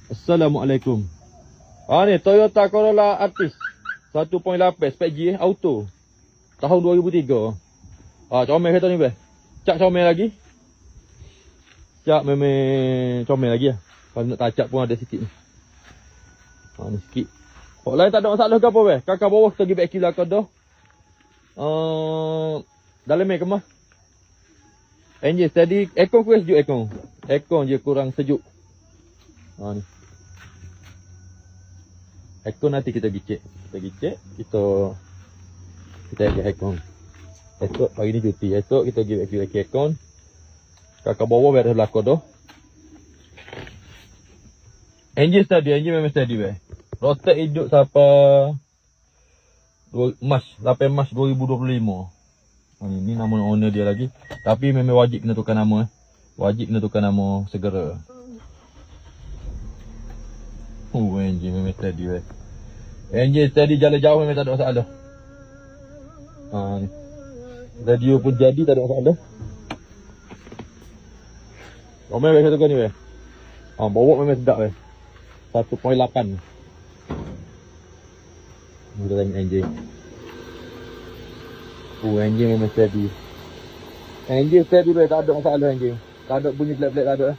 Assalamualaikum. Ni Toyota Corolla Altis 1.8 spek G auto. Tahun 2003. Comel kereta ni beh. Cak comel lagi. Cak memang comel lagi lah. Kalau nak tacak pun ada sikit ni. Ni sikit. Orang lain tak ada masalah ke apa beh? Kakak bawah kita pergi back kila kau dah. Dalam ni kemas. Engine steady. Aircon kurang sejuk aircon. Aircon je kurang sejuk. Ni. Aircon nanti kita pergi cek. Kita pergi aircon. Esok pagi ni cuti. Esok kita pergi back aircon. Kakak bawah biar ada belakang dah. Engine steady. Engine memang steady beh. Rotek hidup sampai 8 Mac 2025. Ni nama owner dia lagi. Tapi memang wajib kena tukar nama. Wajib kena tukar nama segera. Engine memang steady beh. Engine steady jalan jauh memang tak ada masalah. Ni. Radio pun jadi tak ada masalah. Ramai beh satu kali ni beh. Bawa memang sedap beh. 1.8. Kita tengok engine. Engine memang steady. Engine steady beh, tak ada masalah engine. Tak ada bunyi flap-flap tak ada.